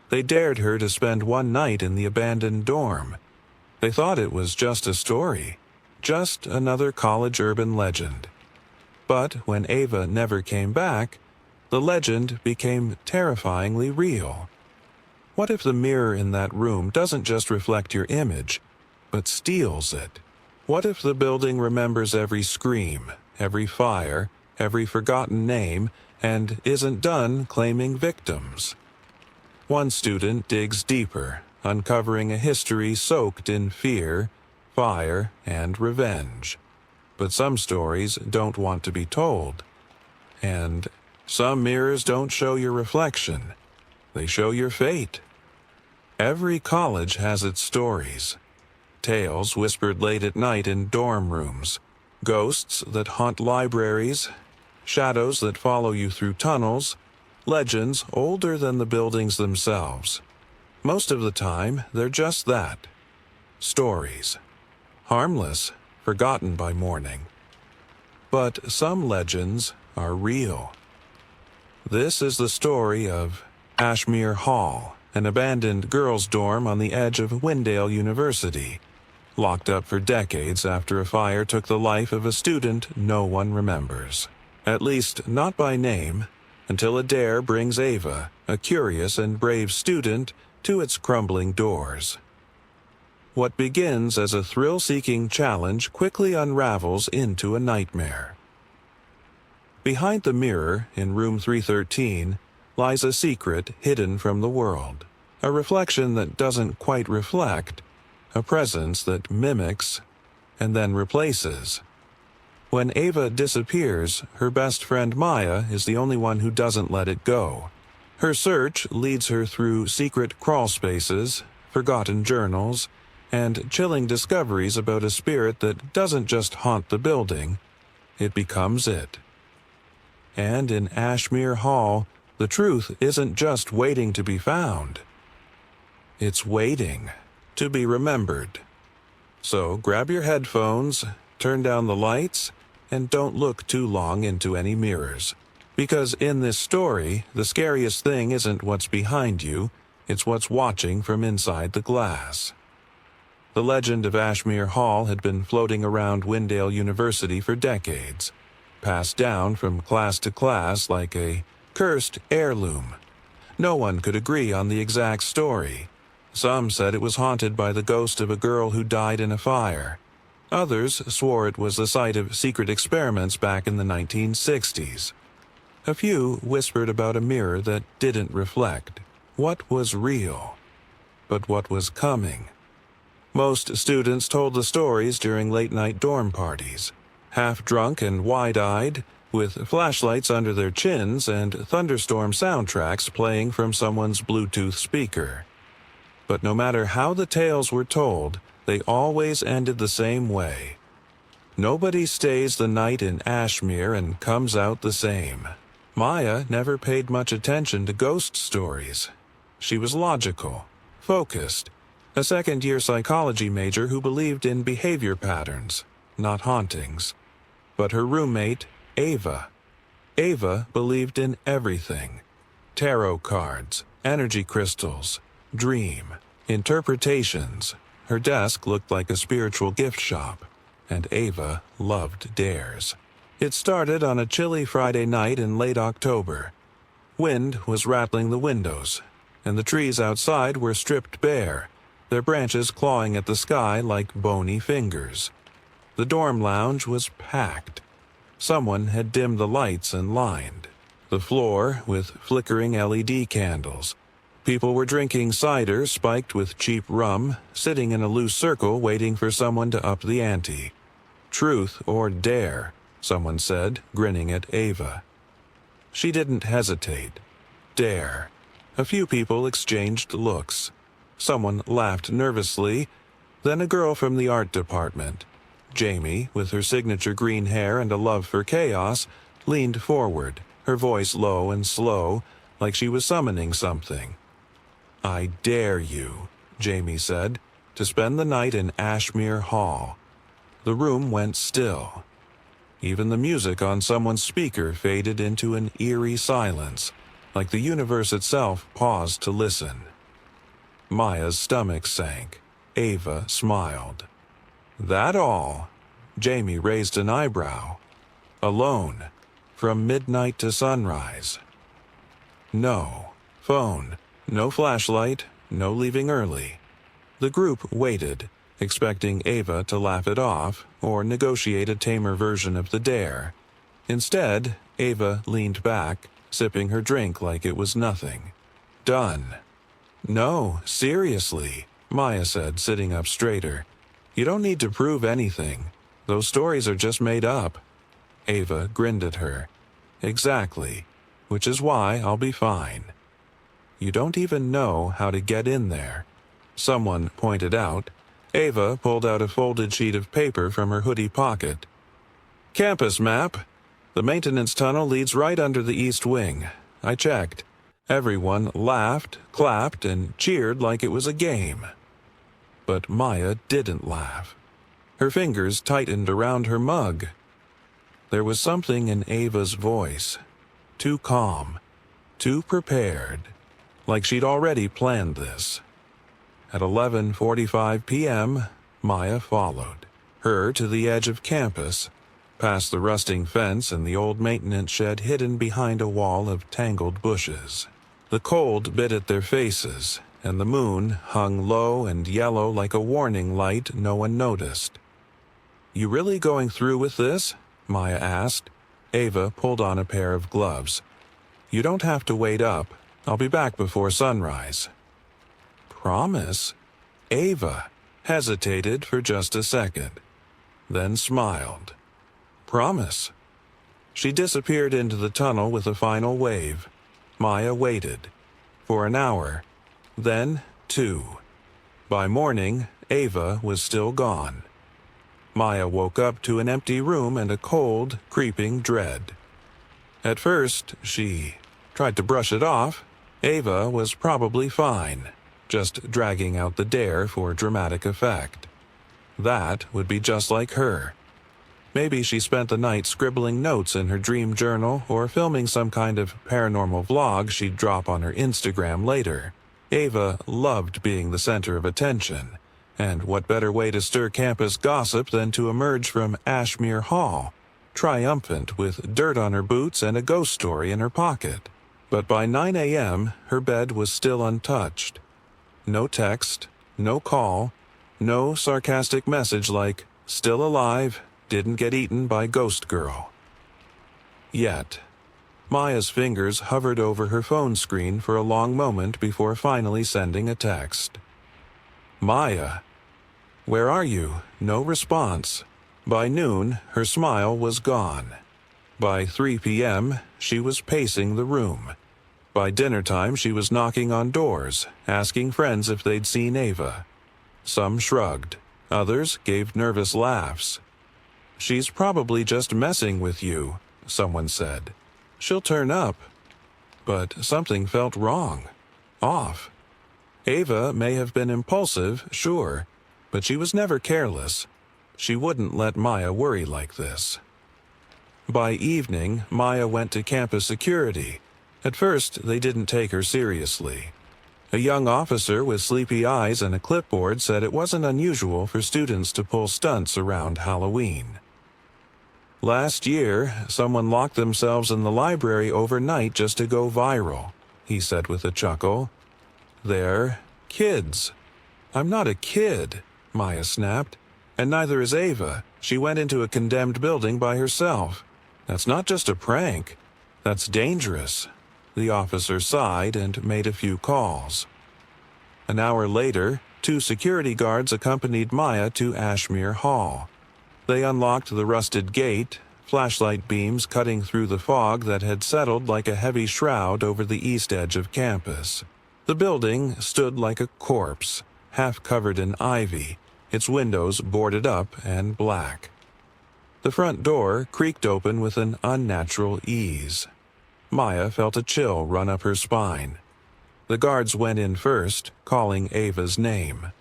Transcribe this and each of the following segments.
They dared her to spend one night in the abandoned dorm. They thought it was just a story, just another college urban legend. But when Ava never came back, the legend became terrifyingly real. What if the mirror in that room doesn't just reflect your image, but steals it? What if the building remembers every scream, every fire, every forgotten name, and isn't done claiming victims? One student digs deeper, uncovering a history soaked in fear, fire, and revenge. But some stories don't want to be told. And some mirrors don't show your reflection. They show your fate. Every college has its stories. Tales whispered late at night in dorm rooms. Ghosts that haunt libraries. Shadows that follow you through tunnels. Legends older than the buildings themselves. Most of the time, they're just that. Stories. Harmless, forgotten by morning. But some legends are real. This is the story of Ashmere Hall, an abandoned girls' dorm on the edge of Windale University, locked up for decades after a fire took the life of a student no one remembers. At least not by name, until a dare brings Ava, a curious and brave student, to its crumbling doors. What begins as a thrill-seeking challenge quickly unravels into a nightmare. Behind the mirror, in room 313, lies a secret hidden from the world, a reflection that doesn't quite reflect, a presence that mimics and then replaces. When Ava disappears, her best friend Maya is the only one who doesn't let it go. Her search leads her through secret crawl spaces, forgotten journals, and chilling discoveries about a spirit that doesn't just haunt the building, it becomes it. And in Ashmere Hall, the truth isn't just waiting to be found. It's waiting to be remembered. So grab your headphones, turn down the lights, and don't look too long into any mirrors. Because in this story, the scariest thing isn't what's behind you, it's what's watching from inside the glass. The legend of Ashmere Hall had been floating around Windale University for decades, passed down from class to class like a cursed heirloom. No one could agree on the exact story. Some said it was haunted by the ghost of a girl who died in a fire. Others swore it was the site of secret experiments back in the 1960s. A few whispered about a mirror that didn't reflect what was real, but what was coming. Most students told the stories during late-night dorm parties, half-drunk and wide-eyed, with flashlights under their chins and thunderstorm soundtracks playing from someone's Bluetooth speaker. But no matter how the tales were told, they always ended the same way. Nobody stays the night in Ashmere and comes out the same. Maya never paid much attention to ghost stories. She was logical, focused, a second-year psychology major who believed in behavior patterns, not hauntings. But her roommate, Ava believed in everything. Tarot cards, energy crystals, dream, interpretations. Her desk looked like a spiritual gift shop, and Ava loved dares. It started on a chilly Friday night in late October. Wind was rattling the windows, and the trees outside were stripped bare, their branches clawing at the sky like bony fingers. The dorm lounge was packed. Someone had dimmed the lights and lined the floor with flickering LED candles. People were drinking cider spiked with cheap rum, sitting in a loose circle waiting for someone to up the ante. Truth or dare, someone said, grinning at Ava. She didn't hesitate. Dare. A few people exchanged looks. Someone laughed nervously, then a girl from the art department, Jamie, with her signature green hair and a love for chaos, leaned forward, her voice low and slow, like she was summoning something. "I dare you," Jamie said, "to spend the night in Ashmere Hall." The room went still. Even the music on someone's speaker faded into an eerie silence, like the universe itself paused to listen. Maya's stomach sank. Ava smiled. That all? Jamie raised an eyebrow. Alone, from midnight to sunrise. No. Phone. No flashlight. No leaving early. The group waited, expecting Ava to laugh it off or negotiate a tamer version of the dare. Instead, Ava leaned back, sipping her drink like it was nothing. Done. No, seriously, Maya said, sitting up straighter. You don't need to prove anything. Those stories are just made up. Ava grinned at her. Exactly. Which is why I'll be fine. You don't even know how to get in there, someone pointed out. Ava pulled out a folded sheet of paper from her hoodie pocket. Campus map. The maintenance tunnel leads right under the east wing. I checked. Everyone laughed, clapped, and cheered like it was a game. But Maya didn't laugh. Her fingers tightened around her mug. There was something in Ava's voice. Too calm. Too prepared. Like she'd already planned this. At 11:45 p.m., Maya followed. Her to the edge of campus, past the rusting fence and the old maintenance shed hidden behind a wall of tangled bushes. The cold bit at their faces, and the moon hung low and yellow like a warning light no one noticed. You really going through with this? Maya asked. Ava pulled on a pair of gloves. You don't have to wait up. I'll be back before sunrise. Promise? Ava hesitated for just a second, then smiled. Promise. She disappeared into the tunnel with a final wave. Maya waited. For an hour. Then 2. By morning, Ava was still gone. Maya woke up to an empty room and a cold, creeping dread. At first, she tried to brush it off. Ava was probably fine, just dragging out the dare for dramatic effect. That would be just like her. Maybe she spent the night scribbling notes in her dream journal or filming some kind of paranormal vlog she'd drop on her Instagram later. Ava loved being the center of attention, and what better way to stir campus gossip than to emerge from Ashmere Hall, triumphant with dirt on her boots and a ghost story in her pocket. But by 9 a.m., her bed was still untouched. No text, no call, no sarcastic message like, still alive, didn't get eaten by ghost girl. Yet, Maya's fingers hovered over her phone screen for a long moment before finally sending a text. Maya, where are you? No response. By noon, her smile was gone. By 3 p.m., she was pacing the room. By dinner time, she was knocking on doors, asking friends if they'd seen Ava. Some shrugged. Others gave nervous laughs. She's probably just messing with you, someone said. She'll turn up. But something felt wrong. Off. Ava may have been impulsive, sure, but she was never careless. She wouldn't let Maya worry like this. By evening, Maya went to campus security. At first, they didn't take her seriously. A young officer with sleepy eyes and a clipboard said it wasn't unusual for students to pull stunts around Halloween. Last year, someone locked themselves in the library overnight just to go viral, he said with a chuckle. They're kids. I'm not a kid, Maya snapped. And neither is Ava. She went into a condemned building by herself. That's not just a prank. That's dangerous. The officer sighed and made a few calls. An hour later, 2 security guards accompanied Maya to Ashmere Hall. They unlocked the rusted gate, flashlight beams cutting through the fog that had settled like a heavy shroud over the east edge of campus. The building stood like a corpse, half covered in ivy, its windows boarded up and black. The front door creaked open with an unnatural ease. Maya felt a chill run up her spine. The guards went in first, calling Ava's name.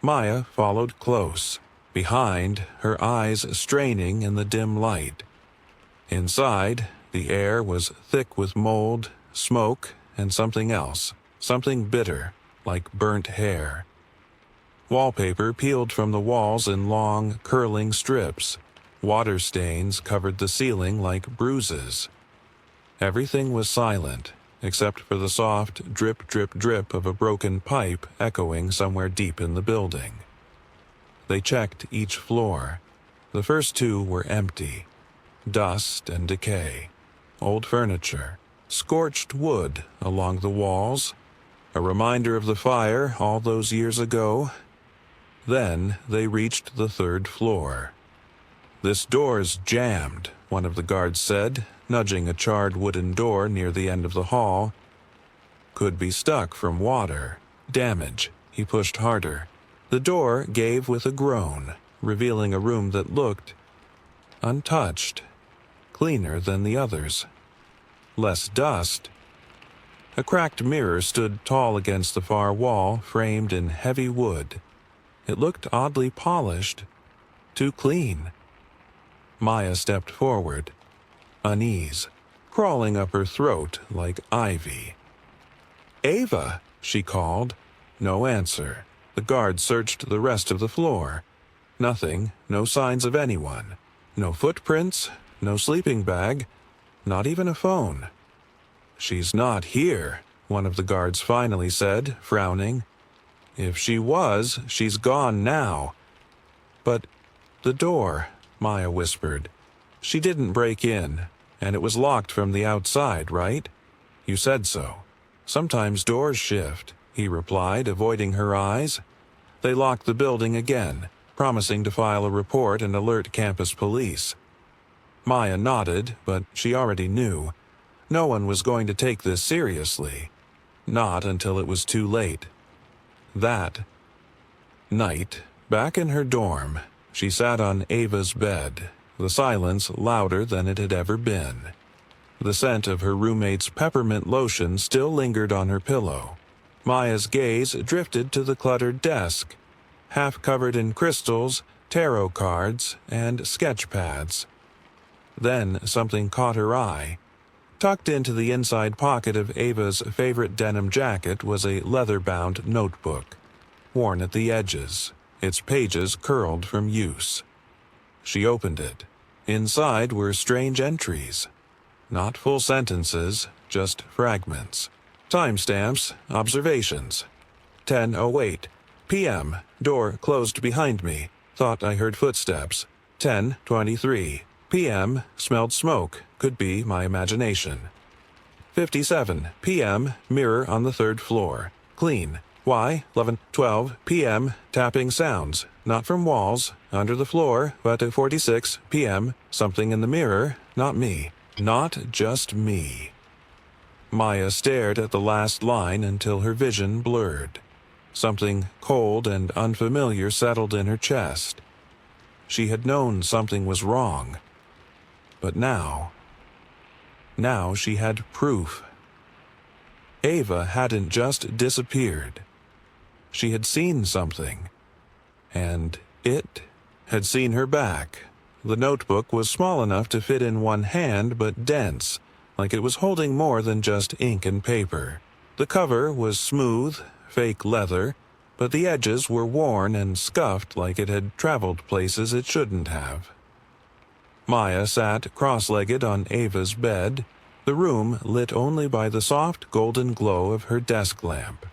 Maya followed close, behind, her eyes straining in the dim light. Inside, the air was thick with mold, smoke, and something else, something bitter, like burnt hair. Wallpaper peeled from the walls in long, curling strips. Water stains covered the ceiling like bruises. Everything was silent, except for the soft drip, drip, drip of a broken pipe echoing somewhere deep in the building. They checked each floor. The first two were empty. Dust and decay. Old furniture. Scorched wood along the walls. A reminder of the fire all those years ago. Then they reached the third floor. "This door's jammed," one of the guards said, nudging a charred wooden door near the end of the hall. "Could be stuck from water. Damage." He pushed harder. The door gave with a groan, revealing a room that looked untouched, cleaner than the others. Less dust. A cracked mirror stood tall against the far wall, framed in heavy wood. It looked oddly polished, too clean. Maya stepped forward, unease crawling up her throat like ivy. "Ava," she called. No answer. The guard searched the rest of the floor. Nothing, no signs of anyone. No footprints, no sleeping bag, not even a phone. "She's not here," one of the guards finally said, frowning. "If she was, she's gone now." "But the door," Maya whispered. "She didn't break in, and it was locked from the outside, right? You said so." "Sometimes doors shift," he replied, avoiding her eyes. "They locked the building again, promising to file a report and alert campus police." Maya nodded, but she already knew. No one was going to take this seriously. Not until it was too late. That night, back in her dorm, she sat on Ava's bed, the silence louder than it had ever been. The scent of her roommate's peppermint lotion still lingered on her pillow. Maya's gaze drifted to the cluttered desk, half covered in crystals, tarot cards, and sketch pads. Then something caught her eye. Tucked into the inside pocket of Ava's favorite denim jacket was a leather-bound notebook, worn at the edges, its pages curled from use. She opened it. Inside were strange entries. Not full sentences, just fragments. Timestamps, observations. 10:08 p.m. Door closed behind me. Thought I heard footsteps. 10:23 p.m. Smelled smoke. Could be my imagination. 57 p.m. Mirror on the third floor. Clean. Why? 11:12 p.m. Tapping sounds. Not from walls, under the floor, but at 46 p.m. Something in the mirror. Not me. Not just me. Maya stared at the last line until her vision blurred. Something cold and unfamiliar settled in her chest. She had known something was wrong. But now she had proof. Ava hadn't just disappeared. She had seen something. And it had seen her back. The notebook was small enough to fit in one hand, but dense, like it was holding more than just ink and paper. The cover was smooth, fake leather, but the edges were worn and scuffed like it had traveled places it shouldn't have. Maya sat cross-legged on Ava's bed, the room lit only by the soft golden glow of her desk lamp.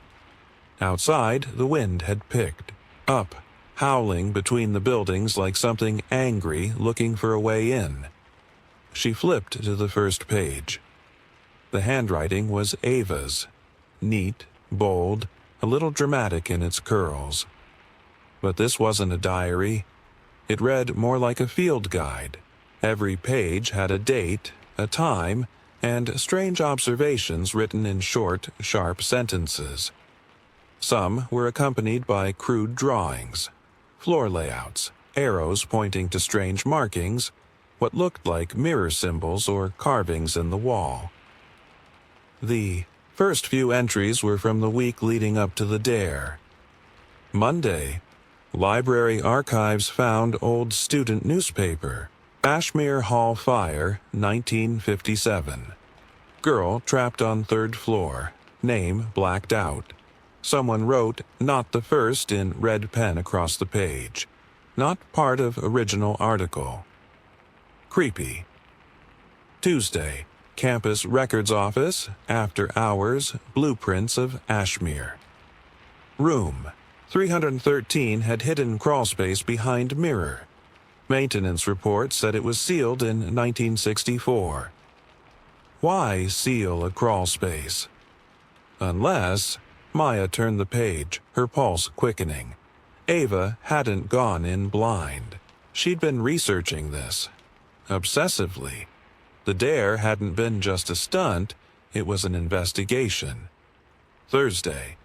Outside, the wind had picked up, howling between the buildings like something angry looking for a way in. She flipped to the first page. The handwriting was Ava's, neat, bold, a little dramatic in its curls. But this wasn't a diary. It read more like a field guide. Every page had a date, a time, and strange observations written in short, sharp sentences. Some were accompanied by crude drawings, floor layouts, arrows pointing to strange markings, what looked like mirror symbols or carvings in the wall. The first few entries were from the week leading up to the dare. Monday, library archives found old student newspaper, Ashmere Hall fire, 1957. Girl trapped on third floor, name blacked out. Someone wrote "not the first" in red pen across the page. Not part of original article. Creepy. Tuesday. Campus Records Office, after hours, blueprints of Ashmere. Room 313 had hidden crawlspace behind mirror. Maintenance report said it was sealed in 1964. Why seal a crawlspace? Unless... Maya turned the page, her pulse quickening. Ava hadn't gone in blind. She'd been researching this. Obsessively. The dare hadn't been just a stunt, it was an investigation. Thursday.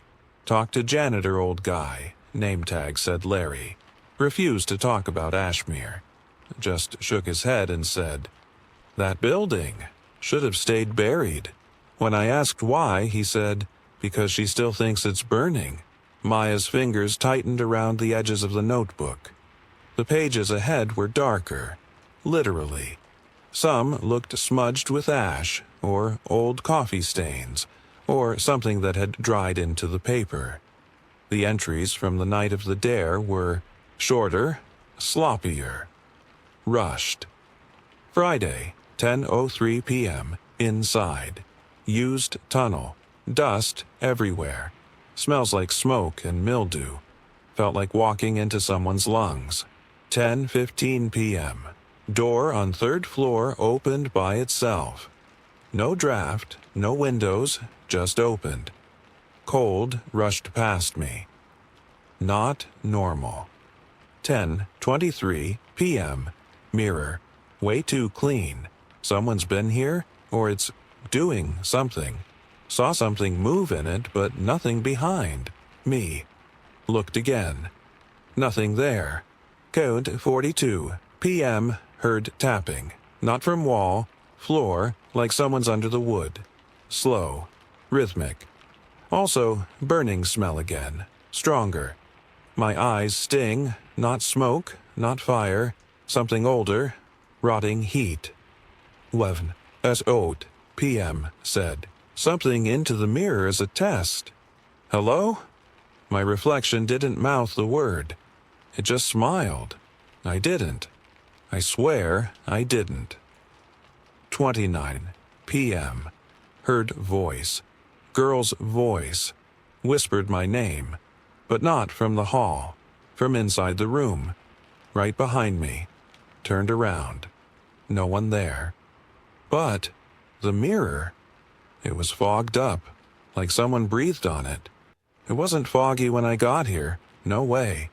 Talk to janitor old guy, name tag said Larry. Refused to talk about Ashmere. Just shook his head and said, "That building should have stayed buried." When I asked why, he said, "Because she still thinks it's burning." Maya's fingers tightened around the edges of the notebook. The pages ahead were darker, literally. Some looked smudged with ash, or old coffee stains, or something that had dried into the paper. The entries from the night of the dare were shorter, sloppier, rushed. Friday, 10:03 p.m., inside. Used tunnel. Dust everywhere. Smells like smoke and mildew. Felt like walking into someone's lungs. 10:15 p.m. Door on third floor opened by itself. No draft, no windows, just opened. Cold rushed past me. Not normal. 10:23 p.m. Mirror. Way too clean. Someone's been here, or it's doing something. Saw something move in it, but nothing behind. Me. Looked again. Nothing there. Code 42. p.m. Heard tapping. Not from wall. Floor, like someone's under the wood. Slow. Rhythmic. Also, burning smell again. Stronger. My eyes sting. Not smoke, not fire. Something older. Rotting heat. 11:08 p.m. said. Something into the mirror as a test. Hello? My reflection didn't mouth the word. It just smiled. I didn't. I swear I didn't. 29 p.m. Heard voice. Girl's voice. Whispered my name. But not from the hall. From inside the room. Right behind me. Turned around. No one there. But the mirror... It was fogged up, like someone breathed on it. It wasn't foggy when I got here, no way.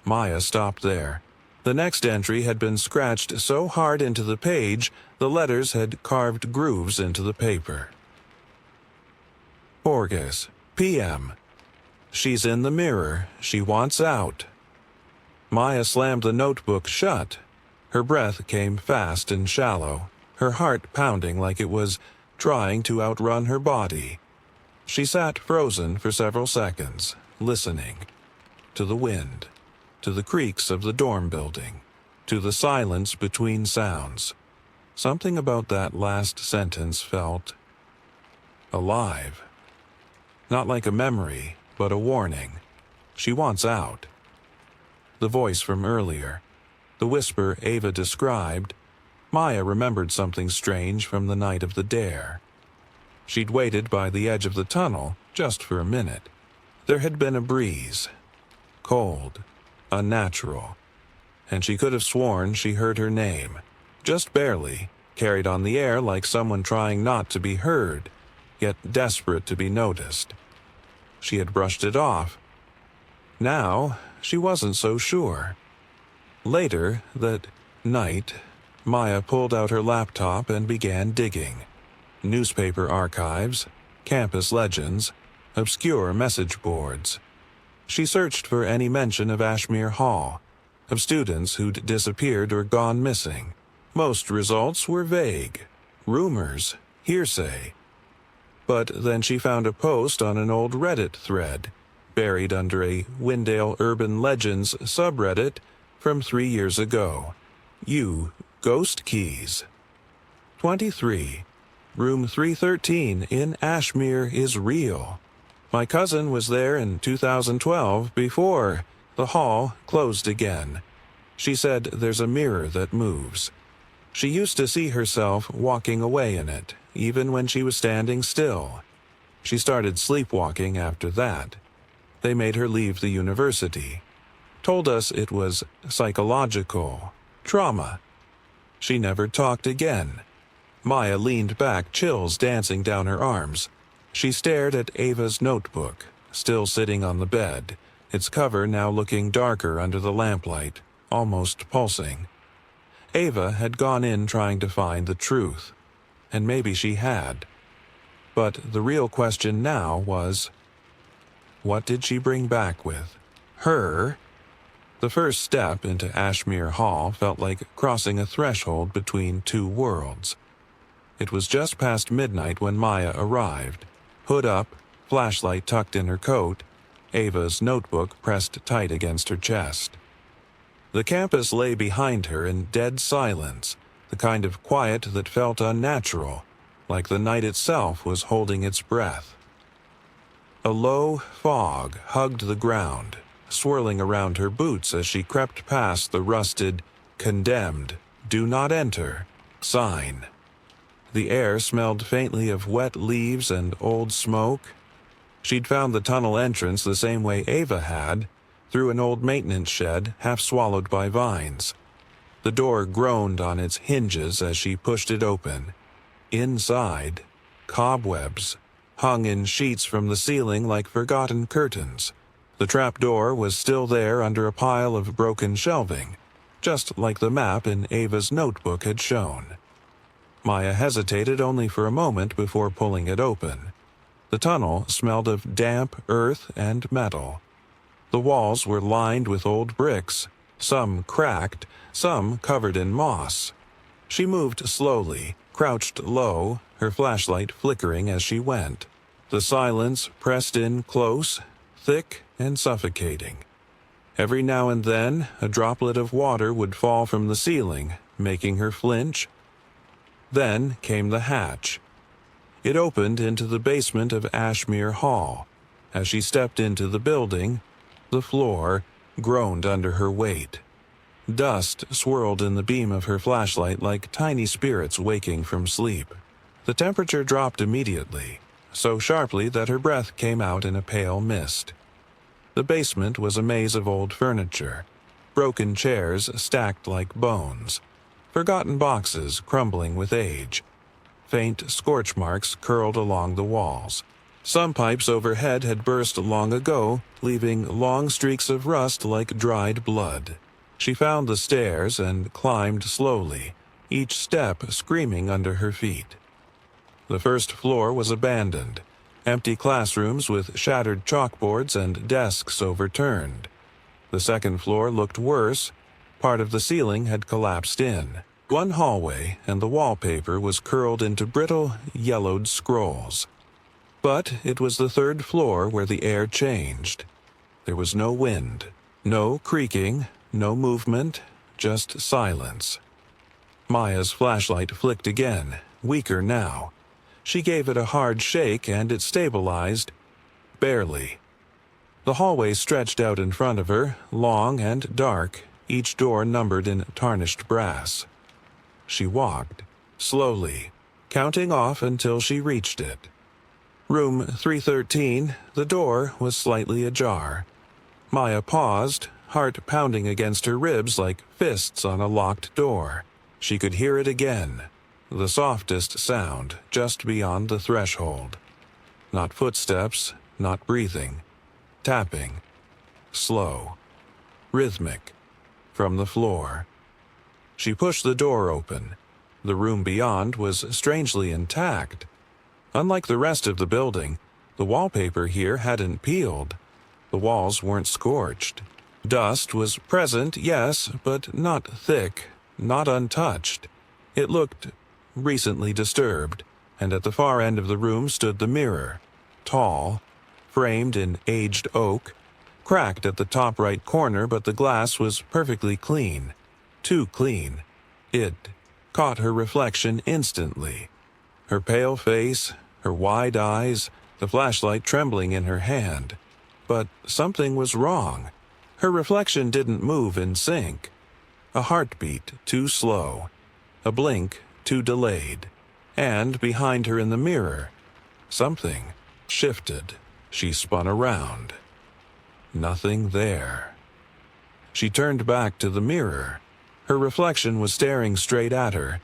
Maya stopped there. The next entry had been scratched so hard into the page, the letters had carved grooves into the paper. August, p.m. She's in the mirror, she wants out. Maya slammed the notebook shut. Her breath came fast and shallow, her heart pounding like it was trying to outrun her body. She sat frozen for several seconds, listening. To the wind, to the creaks of the dorm building, to the silence between sounds. Something about that last sentence felt alive. Not like a memory, but a warning. She wants out. The voice from earlier, the whisper Ava described, Maya remembered something strange from the night of the dare. She'd waited by the edge of the tunnel just for a minute. There had been a breeze. Cold. Unnatural. And she could have sworn she heard her name. Just barely, carried on the air like someone trying not to be heard, yet desperate to be noticed. She had brushed it off. Now, she wasn't so sure. Later, that night, Maya pulled out her laptop and began digging. Newspaper archives, campus legends, obscure message boards. She searched for any mention of Ashmere Hall, of students who'd disappeared or gone missing. Most results were vague. Rumors, hearsay. But then she found a post on an old Reddit thread, buried under a Windale Urban Legends subreddit from 3 years ago. Ghost Keys. 23. Room 313 in Ashmere is real. My cousin was there in 2012 before the hall closed again. She said there's a mirror that moves. She used to see herself walking away in it, even when she was standing still. She started sleepwalking after that. They made her leave the university. Told us it was psychological trauma. She never talked again. Maya leaned back, chills dancing down her arms. She stared at Ava's notebook, still sitting on the bed, its cover now looking darker under the lamplight, almost pulsing. Ava had gone in trying to find the truth, and maybe she had. But the real question now was, what did she bring back with her? The first step into Ashmere Hall felt like crossing a threshold between two worlds. It was just past midnight when Maya arrived, hood up, flashlight tucked in her coat, Ava's notebook pressed tight against her chest. The campus lay behind her in dead silence, the kind of quiet that felt unnatural, like the night itself was holding its breath. A low fog hugged the ground, swirling around her boots as she crept past the rusted, "Condemned, do not enter" sign. The air smelled faintly of wet leaves and old smoke. She'd found the tunnel entrance the same way Ava had, through an old maintenance shed half swallowed by vines. The door groaned on its hinges as she pushed it open. Inside, cobwebs hung in sheets from the ceiling like forgotten curtains. The trapdoor was still there under a pile of broken shelving, just like the map in Ava's notebook had shown. Maya hesitated only for a moment before pulling it open. The tunnel smelled of damp earth and metal. The walls were lined with old bricks, some cracked, some covered in moss. She moved slowly, crouched low, her flashlight flickering as she went. The silence pressed in close, thick and suffocating. Every now and then, a droplet of water would fall from the ceiling, making her flinch. Then came the hatch. It opened into the basement of Ashmere Hall. As she stepped into the building, the floor groaned under her weight. Dust swirled in the beam of her flashlight like tiny spirits waking from sleep. The temperature dropped immediately, so sharply that her breath came out in a pale mist. The basement was a maze of old furniture, broken chairs stacked like bones, forgotten boxes crumbling with age. Faint scorch marks curled along the walls. Some pipes overhead had burst long ago, leaving long streaks of rust like dried blood. She found the stairs and climbed slowly, each step screaming under her feet. The first floor was abandoned, empty classrooms with shattered chalkboards and desks overturned. The second floor looked worse. Part of the ceiling had collapsed in. One hallway, and the wallpaper was curled into brittle, yellowed scrolls. But it was the third floor where the air changed. There was no wind, no creaking, no movement, just silence. Maya's flashlight flicked again, weaker now. She gave it a hard shake and it stabilized, barely. The hallway stretched out in front of her, long and dark, each door numbered in tarnished brass. She walked, slowly, counting off until she reached it. Room 313, the door was slightly ajar. Maya paused, heart pounding against her ribs like fists on a locked door. She could hear it again, the softest sound just beyond the threshold. Not footsteps, not breathing. Tapping. Slow. Rhythmic. From the floor. She pushed the door open. The room beyond was strangely intact. Unlike the rest of the building, the wallpaper here hadn't peeled. The walls weren't scorched. Dust was present, yes, but not thick, not untouched. It looked recently disturbed, and at the far end of the room stood the mirror, tall, framed in aged oak, cracked at the top right corner, but the glass was perfectly clean. Too clean. It caught her reflection instantly. Her pale face, her wide eyes, the flashlight trembling in her hand. But something was wrong. Her reflection didn't move in sync. A heartbeat too slow, a blink too delayed, and behind her in the mirror, something shifted. She spun around. Nothing there. She turned back to the mirror. Her reflection was staring straight at her,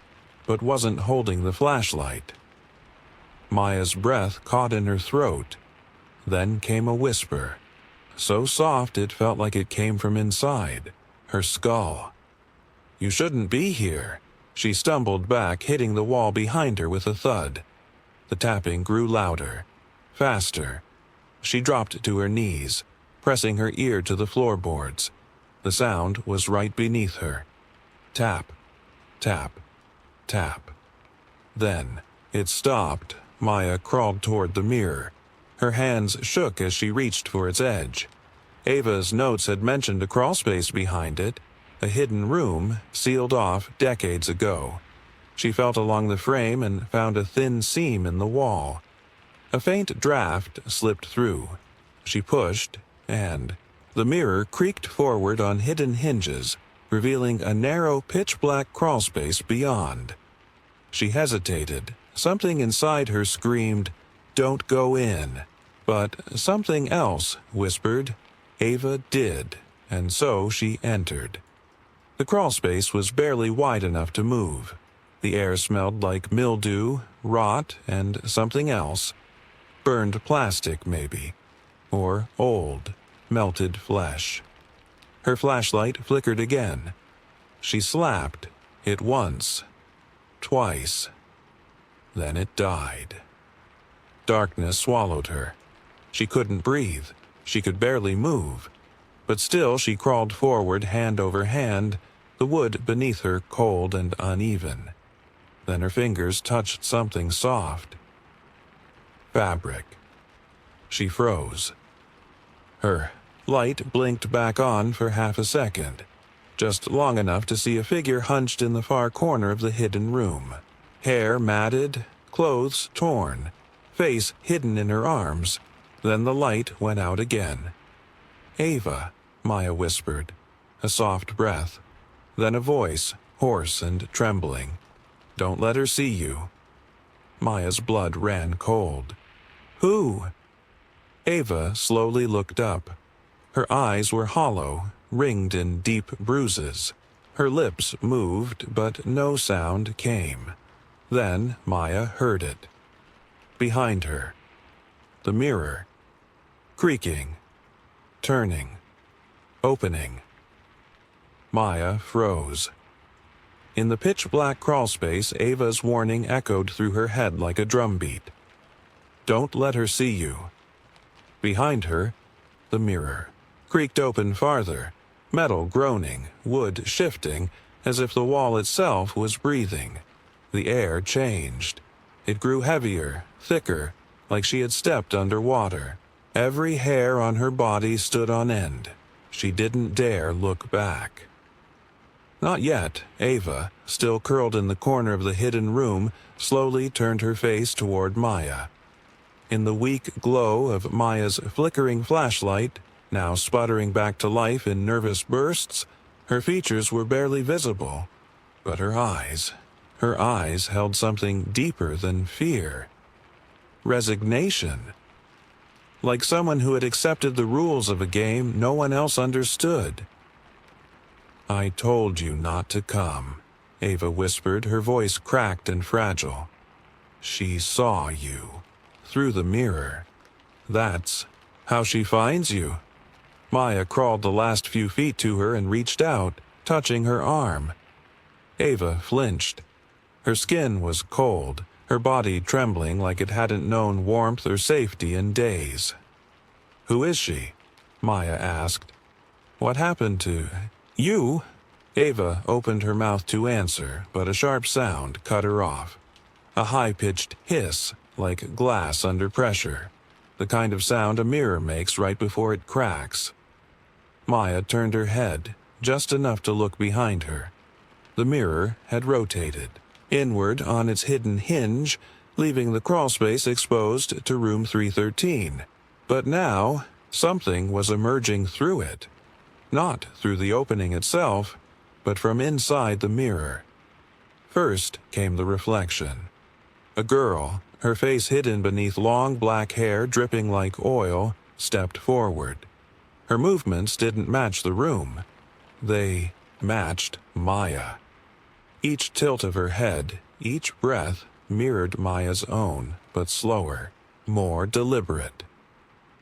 but wasn't holding the flashlight. Maya's breath caught in her throat. Then came a whisper, so soft it felt like it came from inside her skull. "You shouldn't be here." She stumbled back, hitting the wall behind her with a thud. The tapping grew louder, faster. She dropped to her knees, pressing her ear to the floorboards. The sound was right beneath her. Tap, tap, tap. Then it stopped. Maya crawled toward the mirror. Her hands shook as she reached for its edge. Ava's notes had mentioned a crawlspace behind it, a hidden room sealed off decades ago. She felt along the frame and found a thin seam in the wall. A faint draft slipped through. She pushed, and the mirror creaked forward on hidden hinges, revealing a narrow, pitch-black crawlspace beyond. She hesitated. Something inside her screamed, "Don't go in." But something else whispered, "Ava did," and so she entered. The crawlspace was barely wide enough to move. The air smelled like mildew, rot, and something else. Burned plastic, maybe. Or old, melted flesh. Her flashlight flickered again. She slapped it once, twice. Then it died. Darkness swallowed her. She couldn't breathe. She could barely move. But still she crawled forward, hand over hand, the wood beneath her cold and uneven. Then her fingers touched something soft. Fabric. She froze. Her light blinked back on for half a second, just long enough to see a figure hunched in the far corner of the hidden room. Hair matted, clothes torn, face hidden in her arms. Then the light went out again. "Ava," Maya whispered, a soft breath. Then a voice, hoarse and trembling. "Don't let her see you." Maya's blood ran cold. "Who?" Ava slowly looked up. Her eyes were hollow, ringed in deep bruises. Her lips moved, but no sound came. Then Maya heard it. Behind her. The mirror. Creaking. Turning. Opening. Maya froze. In the pitch-black crawlspace, Ava's warning echoed through her head like a drumbeat. "Don't let her see you." Behind her, the mirror. Creaked open farther, metal groaning, wood shifting, as if the wall itself was breathing. The air changed. It grew heavier, thicker, like she had stepped underwater. Every hair on her body stood on end. She didn't dare look back. Not yet. Ava, still curled in the corner of the hidden room, slowly turned her face toward Maya. In the weak glow of Maya's flickering flashlight, now sputtering back to life in nervous bursts, her features were barely visible. But her eyes held something deeper than fear. Resignation. Like someone who had accepted the rules of a game no one else understood. "I told you not to come," Ava whispered, her voice cracked and fragile. "She saw you. Through the mirror. That's how she finds you." Maya crawled the last few feet to her and reached out, touching her arm. Ava flinched. Her skin was cold, her body trembling like it hadn't known warmth or safety in days. "Who is she?" Maya asked. "What happened to you?" Ava opened her mouth to answer, but a sharp sound cut her off. A high-pitched hiss, like glass under pressure. The kind of sound a mirror makes right before it cracks. Maya turned her head, just enough to look behind her. The mirror had rotated. Inward on its hidden hinge, leaving the crawlspace exposed to room 313. But now, something was emerging through it. Not through the opening itself, but from inside the mirror. First came the reflection. A girl, her face hidden beneath long black hair dripping like oil, stepped forward. Her movements didn't match the room. They matched Maya. Each tilt of her head, each breath, mirrored Maya's own, but slower, more deliberate.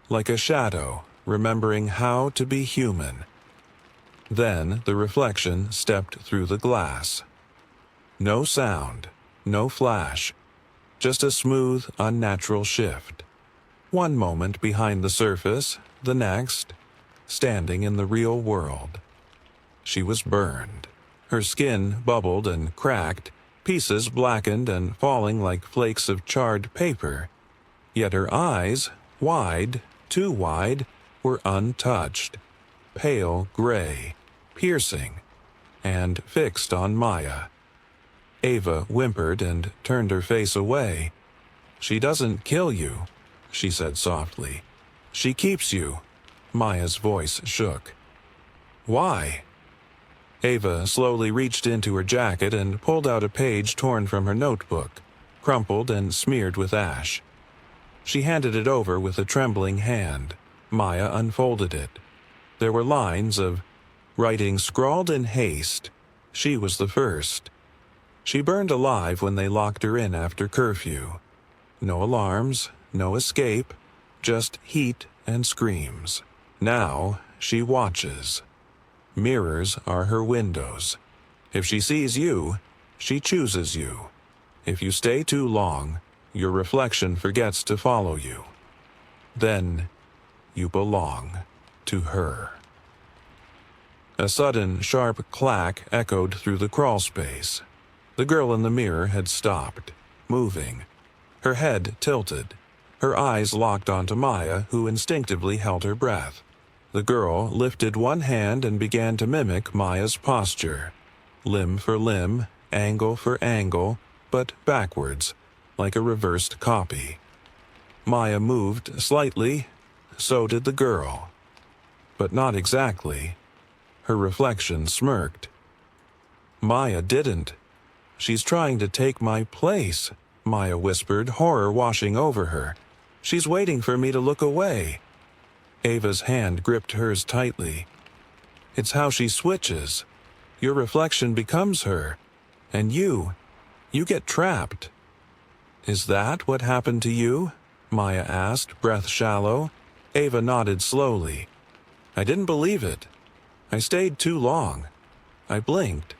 Like a shadow, remembering how to be human. Then the reflection stepped through the glass. No sound, no flash, just a smooth, unnatural shift. One moment behind the surface, the next, standing in the real world. She was burned. Her skin bubbled and cracked, pieces blackened and falling like flakes of charred paper. Yet her eyes, wide, too wide, were untouched, pale gray, piercing, and fixed on Maya. Ava whimpered and turned her face away. "She doesn't kill you," she said softly. "She keeps you." Maya's voice shook. "Why?" Ava slowly reached into her jacket and pulled out a page torn from her notebook, crumpled and smeared with ash. She handed it over with a trembling hand. Maya unfolded it. There were lines of writing scrawled in haste. She was the first. She burned alive when they locked her in after curfew. No alarms, no escape, just heat and screams. Now she watches. Mirrors are her windows. If she sees you, she chooses you. If you stay too long, your reflection forgets to follow you. Then you belong to her. A sudden, sharp clack echoed through the crawlspace. The girl in the mirror had stopped, moving. Her head tilted. Her eyes locked onto Maya, who instinctively held her breath. The girl lifted one hand and began to mimic Maya's posture. Limb for limb, angle for angle, but backwards, like a reversed copy. Maya moved slightly, so did the girl. But not exactly. Her reflection smirked. "Maya didn't. She's trying to take my place," Maya whispered, horror washing over her. "She's waiting for me to look away." Ava's hand gripped hers tightly. "It's how she switches. Your reflection becomes her. And you get trapped." "Is that what happened to you?" Maya asked, breath shallow. Ava nodded slowly. "I didn't believe it. I stayed too long. I blinked.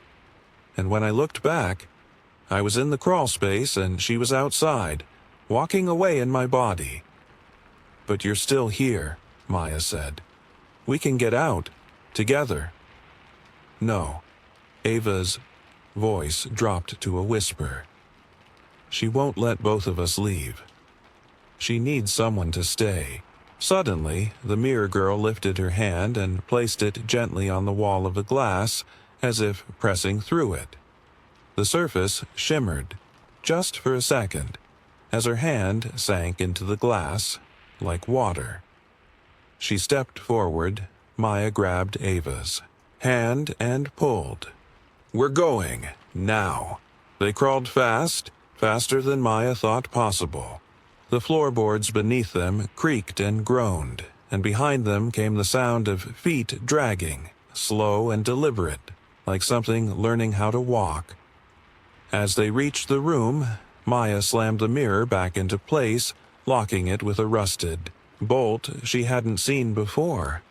And when I looked back, I was in the crawlspace and she was outside, walking away in my body." "But you're still here," Maya said. "We can get out, together." "No." Ava's voice dropped to a whisper. "She won't let both of us leave. She needs someone to stay." Suddenly, the mirror girl lifted her hand and placed it gently on the wall of the glass, as if pressing through it. The surface shimmered, just for a second, as her hand sank into the glass, like water. She stepped forward. Maya grabbed Ava's hand and pulled. "We're going, now." They crawled fast, faster than Maya thought possible. The floorboards beneath them creaked and groaned, and behind them came the sound of feet dragging, slow and deliberate, like something learning how to walk. As they reached the room, Maya slammed the mirror back into place, locking it with a rusted bolt she hadn't seen before.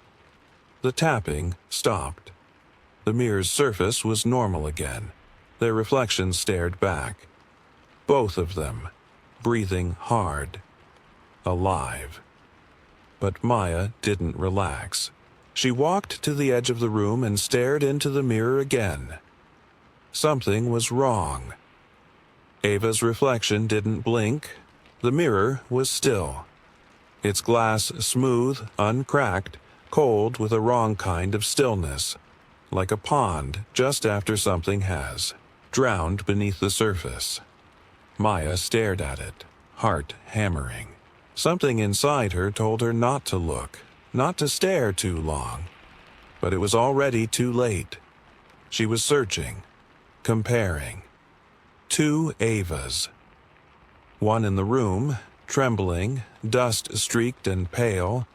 The tapping stopped. The mirror's surface was normal again. Their reflections stared back. Both of them, breathing hard, alive. But Maya didn't relax. She walked to the edge of the room and stared into the mirror again. Something was wrong. Ava's reflection didn't blink. The mirror was still. Its glass smooth, uncracked, cold with a wrong kind of stillness, like a pond just after something has drowned beneath the surface. Maya stared at it, heart hammering. Something inside her told her not to look, not to stare too long. But it was already too late. She was searching, comparing. Two Avas. One in the room, trembling, dust-streaked and pale.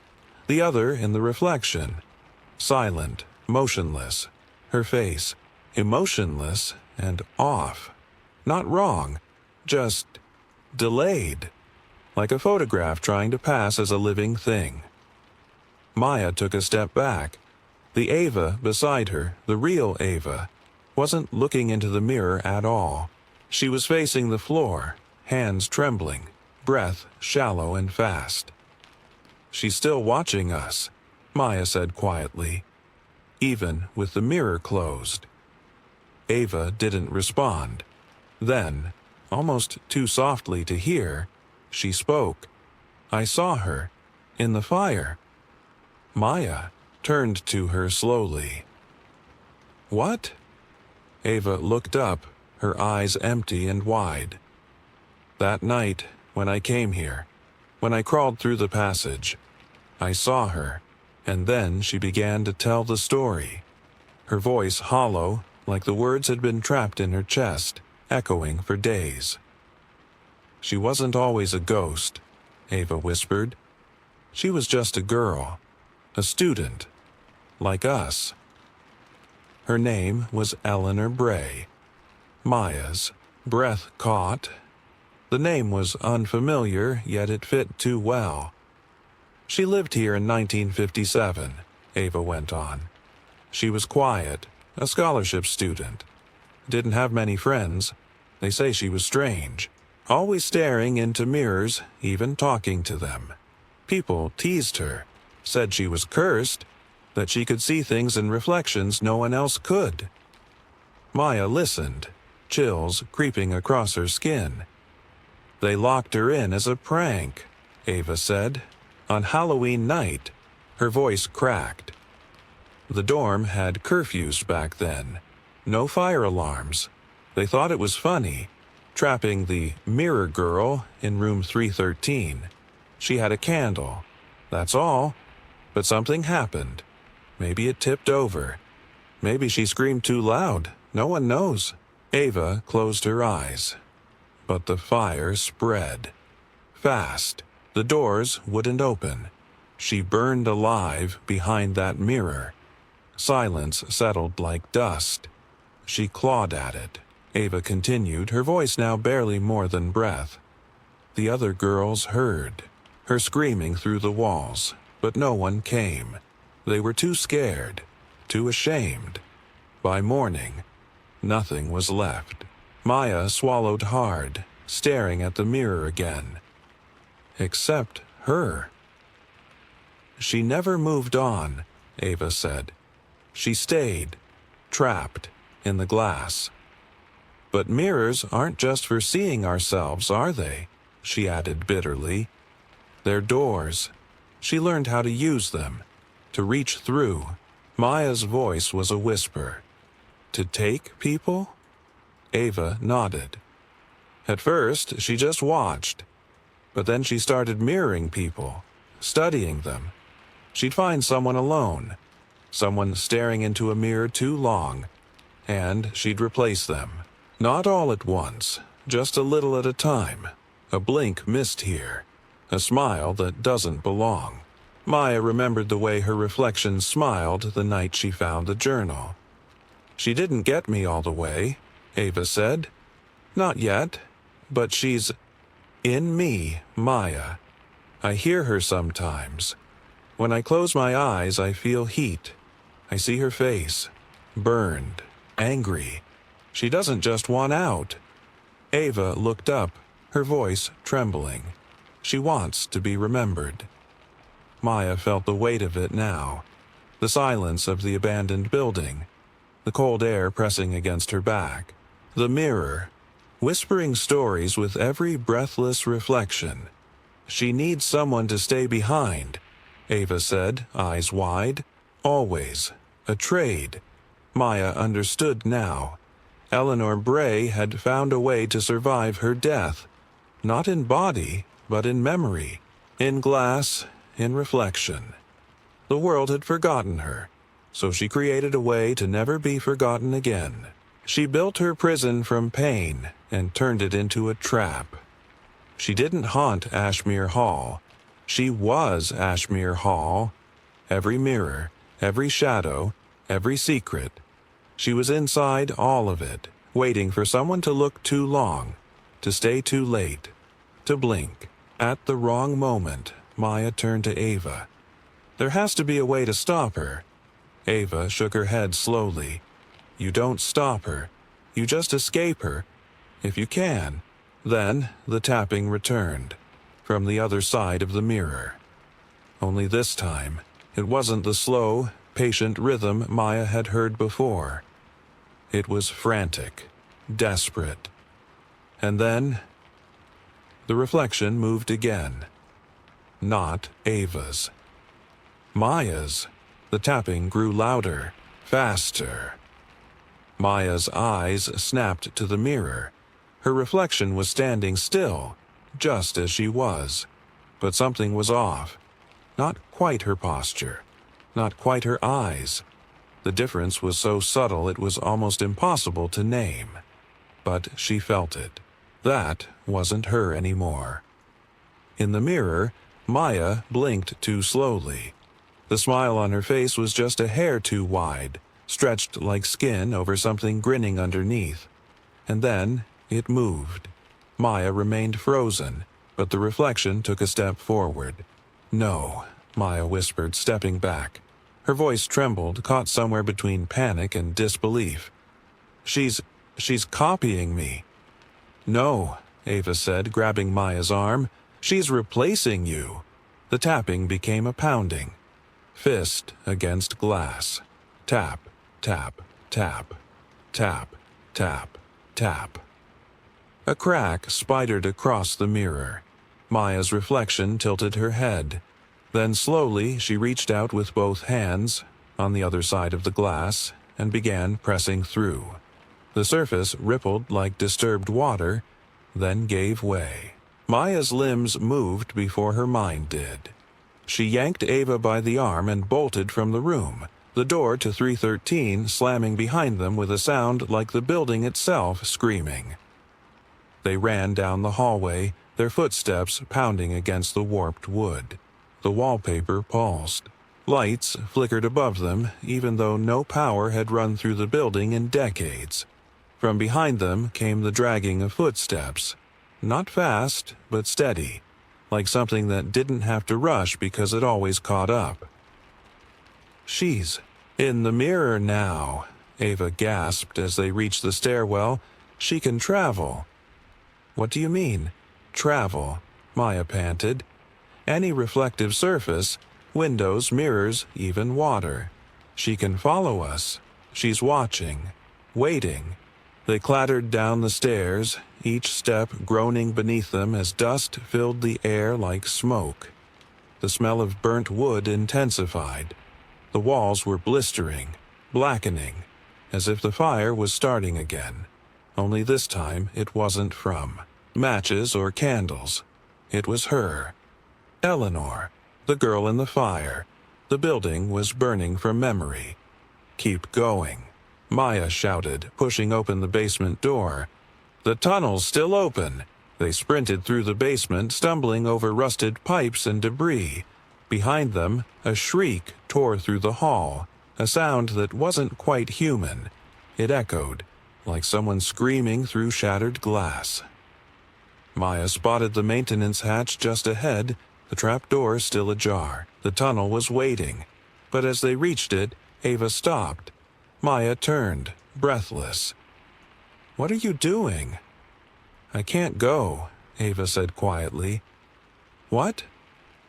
The other in the reflection, silent, motionless. Her face, emotionless and off. Not wrong, just delayed. Like a photograph trying to pass as a living thing. Maya took a step back. The Ava beside her, the real Ava, wasn't looking into the mirror at all. She was facing the floor, hands trembling, breath shallow and fast. "She's still watching us," Maya said quietly, even with the mirror closed. Ava didn't respond. Then, almost too softly to hear, she spoke. "I saw her, in the fire." Maya turned to her slowly. "What?" Ava looked up, her eyes empty and wide. "That night, when I came here, when I crawled through the passage, I saw her, and then she began to tell the story. Her voice hollow, like the words had been trapped in her chest, echoing for days. She wasn't always a ghost," Ava whispered. "She was just a girl, a student, like us." Her name was Eleanor Bray. Maya's breath caught. The name was unfamiliar, yet it fit too well. "She lived here in 1957, Ava went on. "She was quiet, a scholarship student. Didn't have many friends. They say she was strange, always staring into mirrors, even talking to them. People teased her, said she was cursed, that she could see things in reflections no one else could." Maya listened, chills creeping across her skin. "They locked her in as a prank," Ava said. "On Halloween night." Her voice cracked. "The dorm had curfews back then. No fire alarms. They thought it was funny, trapping the mirror girl in room 313. She had a candle. That's all. But something happened. Maybe it tipped over. Maybe she screamed too loud. No one knows." Ava closed her eyes. But the fire spread. Fast. The doors wouldn't open. She burned alive behind that mirror. Silence settled like dust. She clawed at it. Ava continued, her voice now barely more than breath. The other girls heard her screaming through the walls, but no one came. They were too scared, too ashamed. By morning, nothing was left. Maya swallowed hard, staring at the mirror again. Except her. "She never moved on," Ava said. "She stayed, trapped in the glass." "But mirrors aren't just for seeing ourselves, are they?" she added bitterly. "They're doors. She learned how to use them, to reach through." Maya's voice was a whisper. "To take people?" Ava nodded. At first, she just watched. But then she started mirroring people, studying them. She'd find someone alone, someone staring into a mirror too long, and she'd replace them. Not all at once, just a little at a time. A blink missed here, a smile that doesn't belong. Maya remembered the way her reflection smiled the night she found the journal. "She didn't get me all the way," Ava said. "Not yet, but she's in me, Maya. I hear her sometimes. When I close my eyes, I feel heat. I see her face, burned, angry. She doesn't just want out." Ava looked up, her voice trembling. "She wants to be remembered." Maya felt the weight of it now, the silence of the abandoned building, the cold air pressing against her back, the mirror, whispering stories with every breathless reflection. "She needs someone to stay behind," Ava said, eyes wide. "Always. A trade." Maya understood now. Eleanor Bray had found a way to survive her death, not in body, but in memory, in glass, in reflection. The world had forgotten her, so she created a way to never be forgotten again. She built her prison from pain and turned it into a trap. She didn't haunt Ashmere Hall. She was Ashmere Hall. Every mirror, every shadow, every secret. She was inside all of it, waiting for someone to look too long, to stay too late, to blink. At the wrong moment, Maya turned to Ava. There has to be a way to stop her. Ava shook her head slowly. You don't stop her. You just escape her, if you can. Then the tapping returned, from the other side of the mirror. Only this time, it wasn't the slow, patient rhythm Maya had heard before. It was frantic, desperate. And then, the reflection moved again. Not Ava's. Maya's. The tapping grew louder, faster. Maya's eyes snapped to the mirror. Her reflection was standing still, just as she was. But something was off. Not quite her posture. Not quite her eyes. The difference was so subtle it was almost impossible to name. But she felt it. That wasn't her anymore. In the mirror, Maya blinked too slowly. The smile on her face was just a hair too wide, stretched like skin over something grinning underneath. And then it moved. Maya remained frozen, but the reflection took a step forward. No, Maya whispered, stepping back. Her voice trembled, caught somewhere between panic and disbelief. She's copying me. No, Ava said, grabbing Maya's arm. She's replacing you. The tapping became a pounding. Fist against glass. Tap, tap, tap, tap, tap, tap. A crack spidered across the mirror. Maya's reflection tilted her head. Then slowly she reached out with both hands, on the other side of the glass, and began pressing through. The surface rippled like disturbed water, then gave way. Maya's limbs moved before her mind did. She yanked Ava by the arm and bolted from the room, the door to 313 slamming behind them with a sound like the building itself screaming. They ran down the hallway, their footsteps pounding against the warped wood. The wallpaper pulsed. Lights flickered above them, even though no power had run through the building in decades. From behind them came the dragging of footsteps. Not fast, but steady, like something that didn't have to rush because it always caught up. She's in the mirror now, Ava gasped as they reached the stairwell. She can travel. What do you mean, travel? Maya panted. Any reflective surface, windows, mirrors, even water. She can follow us. She's watching, waiting. They clattered down the stairs, each step groaning beneath them as dust filled the air like smoke. The smell of burnt wood intensified. The walls were blistering, blackening, as if the fire was starting again. Only this time it wasn't from matches or candles. It was her. Eleanor, the girl in the fire. The building was burning from memory. Keep going, Maya shouted, pushing open the basement door. The tunnel's still open. They sprinted through the basement, stumbling over rusted pipes and debris. Behind them, a shriek tore through the hall, a sound that wasn't quite human. It echoed, like someone screaming through shattered glass. Maya spotted the maintenance hatch just ahead, the trapdoor still ajar. The tunnel was waiting, but as they reached it, Ava stopped. Maya turned, breathless. "What are you doing?" "I can't go," Ava said quietly. "What?"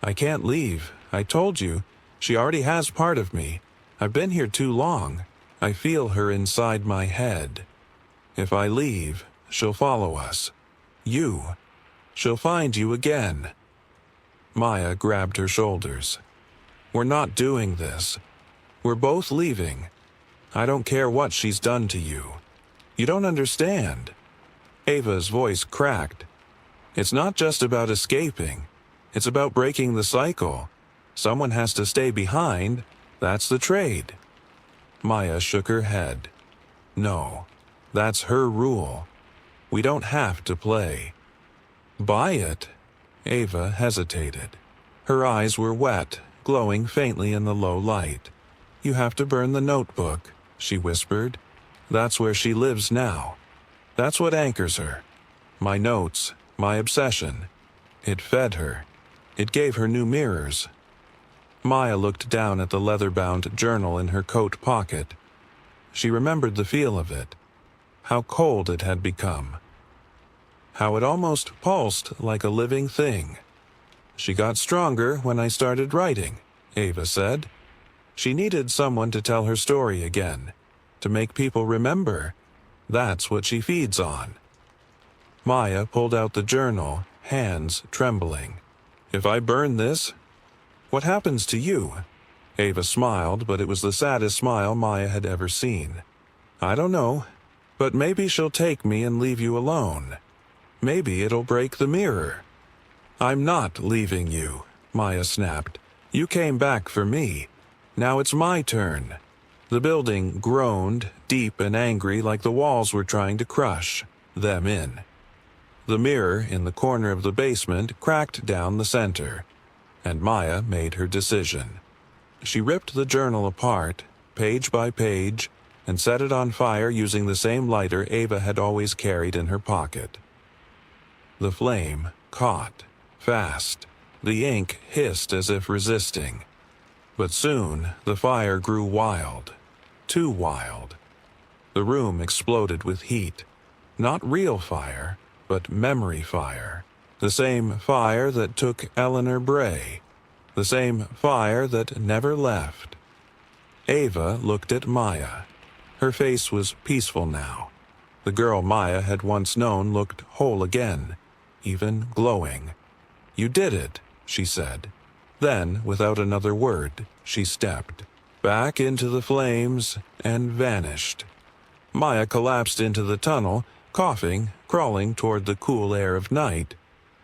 "I can't leave. I told you. She already has part of me. I've been here too long. I feel her inside my head. If I leave, she'll follow us. You. She'll find you again." Maya grabbed her shoulders. "We're not doing this. We're both leaving. I don't care what she's done to you." You don't understand." Ava's voice cracked. "It's not just about escaping. It's about breaking the cycle. Someone has to stay behind. That's the trade." Maya shook her head. "No, that's her rule. We don't have to play." "Buy it?" Ava hesitated. Her eyes were wet, glowing faintly in the low light. "You have to burn the notebook," she whispered. "That's where she lives now. That's what anchors her. My notes, my obsession. It fed her. It gave her new mirrors." Maya looked down at the leather-bound journal in her coat pocket. She remembered the feel of it, how cold it had become, how it almost pulsed like a living thing. "She got stronger when I started writing," Ava said. "She needed someone to tell her story again, to make people remember. That's what she feeds on." Maya pulled out the journal, hands trembling. "If I burn this, what happens to you?" Ava smiled, but it was the saddest smile Maya had ever seen. "I don't know, but maybe she'll take me and leave you alone. Maybe it'll break the mirror." "I'm not leaving you," Maya snapped. "You came back for me. Now it's my turn." The building groaned, deep and angry, like the walls were trying to crush them in. The mirror in the corner of the basement cracked down the center, and Maya made her decision. She ripped the journal apart, page by page, and set it on fire using the same lighter Ava had always carried in her pocket. The flame caught, fast. The ink hissed as if resisting. But soon the fire grew wild, too wild. The room exploded with heat. Not real fire, but memory fire. The same fire that took Eleanor Bray. The same fire that never left. Ava looked at Maya. Her face was peaceful now. The girl Maya had once known looked whole again, even glowing. "You did it," she said. Then, without another word, she stepped back into the flames and vanished. Maya collapsed into the tunnel, coughing, crawling toward the cool air of night.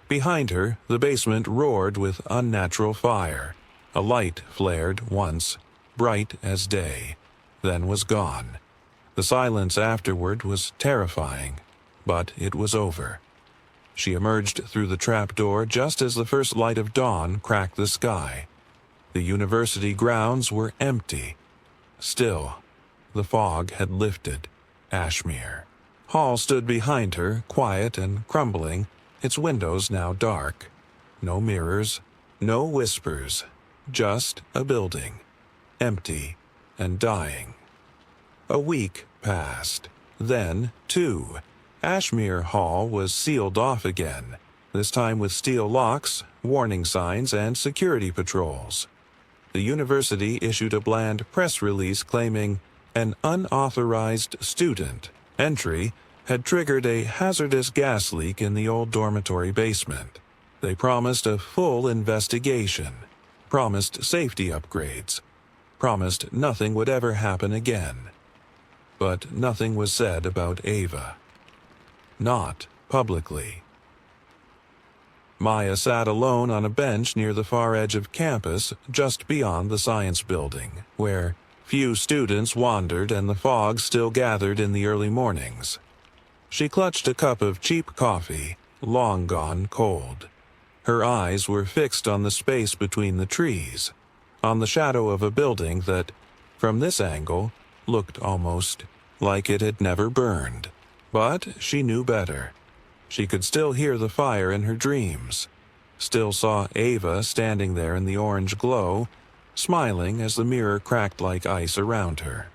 Behind her, the basement roared with unnatural fire. A light flared once, bright as day, then was gone. The silence afterward was terrifying, but it was over. She emerged through the trapdoor just as the first light of dawn cracked the sky. The university grounds were empty. Still, the fog had lifted. Ashmere Hall stood behind her, quiet and crumbling, its windows now dark. No mirrors, no whispers, just a building, empty and dying. A week passed. Then, two. Ashmere Hall was sealed off again, this time with steel locks, warning signs, and security patrols. The university issued a bland press release claiming an unauthorized student entry had triggered a hazardous gas leak in the old dormitory basement. They promised a full investigation, promised safety upgrades, promised nothing would ever happen again. But nothing was said about Ava. Not publicly. Maya sat alone on a bench near the far edge of campus, just beyond the science building, where few students wandered and the fog still gathered in the early mornings. She clutched a cup of cheap coffee, long gone cold. Her eyes were fixed on the space between the trees, on the shadow of a building that, from this angle, looked almost like it had never burned. But she knew better. She could still hear the fire in her dreams, still saw Ava standing there in the orange glow, smiling as the mirror cracked like ice around her.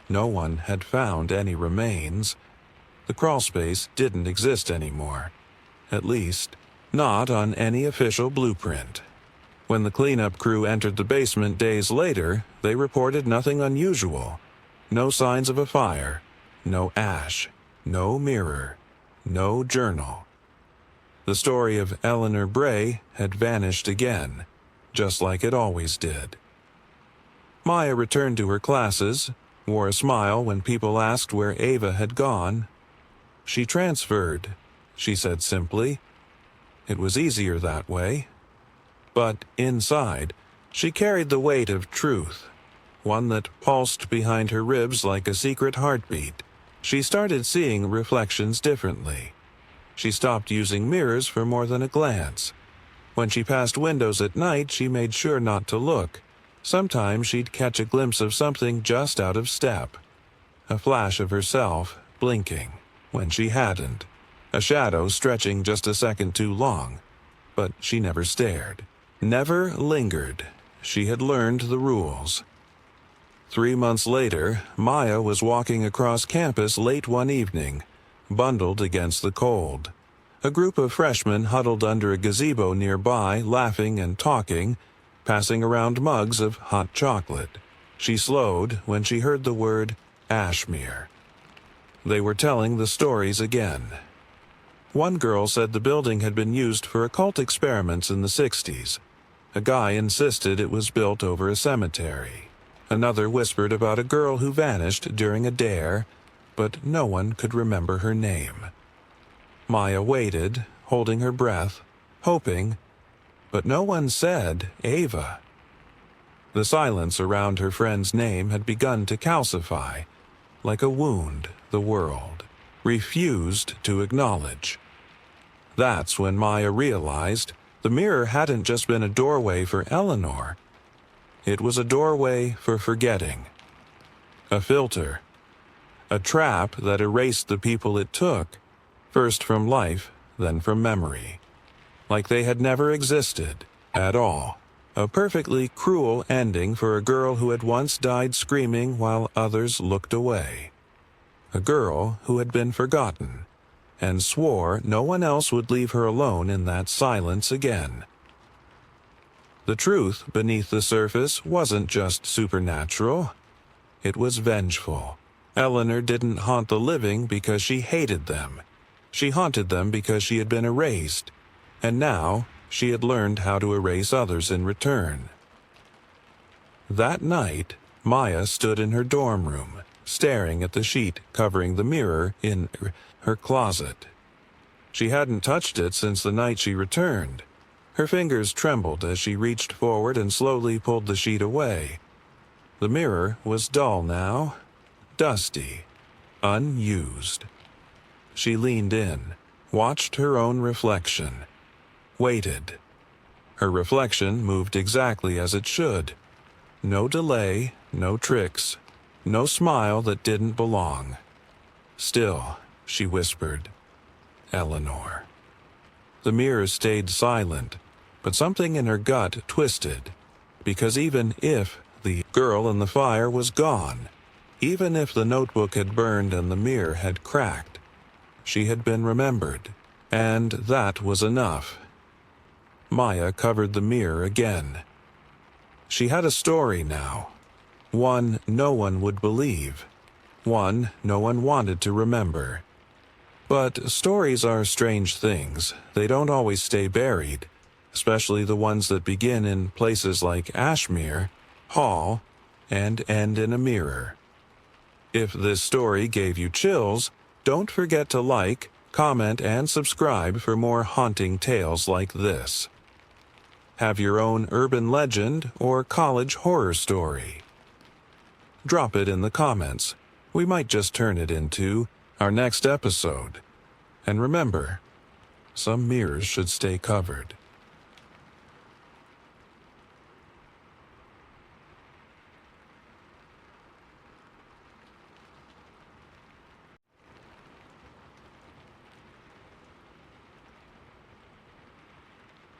No one had found any remains. The crawlspace didn't exist anymore. At least, not on any official blueprint. When the cleanup crew entered the basement days later, they reported nothing unusual. No signs of a fire, no ash, no mirror, no journal. The story of Eleanor Bray had vanished again, just like it always did. Maya returned to her classes, wore a smile when people asked where Ava had gone. "She transferred," she said simply. It was easier that way. But inside, she carried the weight of truth, one that pulsed behind her ribs like a secret heartbeat. She started seeing reflections differently. She stopped using mirrors for more than a glance. When she passed windows at night, she made sure not to look. Sometimes she'd catch a glimpse of something just out of step. A flash of herself, blinking, when she hadn't. A shadow stretching just a second too long. But she never stared. Never lingered. She had learned the rules. 3 months later, Maya was walking across campus late one evening, bundled against the cold. A group of freshmen huddled under a gazebo nearby, laughing and talking, passing around mugs of hot chocolate. She slowed when she heard the word Ashmere. They were telling the stories again. One girl said the building had been used for occult experiments in the 60s. A guy insisted it was built over a cemetery. Another whispered about a girl who vanished during a dare, but no one could remember her name. Maya waited, holding her breath, hoping, but no one said Ava. The silence around her friend's name had begun to calcify, like a wound the world refused to acknowledge. That's when Maya realized the mirror hadn't just been a doorway for Eleanor. It was a doorway for forgetting. A filter. A trap that erased the people it took, first from life, then from memory. Like they had never existed at all. A perfectly cruel ending for a girl who had once died screaming while others looked away. A girl who had been forgotten, and swore no one else would leave her alone in that silence again. The truth beneath the surface wasn't just supernatural. It was vengeful. Eleanor didn't haunt the living because she hated them. She haunted them because she had been erased, and now she had learned how to erase others in return. That night, Maya stood in her dorm room, staring at the sheet covering the mirror in her closet. She hadn't touched it since the night she returned. Her fingers trembled as she reached forward and slowly pulled the sheet away. The mirror was dull now, dusty, unused. She leaned in, watched her own reflection, waited. Her reflection moved exactly as it should. No delay, no tricks, no smile that didn't belong. Still, she whispered, "Eleanor." The mirror stayed silent, but something in her gut twisted, because even if the girl in the fire was gone, even if the notebook had burned and the mirror had cracked, she had been remembered, and that was enough. Maya covered the mirror again. She had a story now, one no one would believe, one no one wanted to remember. But stories are strange things. They don't always stay buried, especially the ones that begin in places like Ashmere Hall and end in a mirror. If this story gave you chills, don't forget to like, comment, and subscribe for more haunting tales like this. Have your own urban legend or college horror story? Drop it in the comments. We might just turn it into our next episode. And remember, some mirrors should stay covered.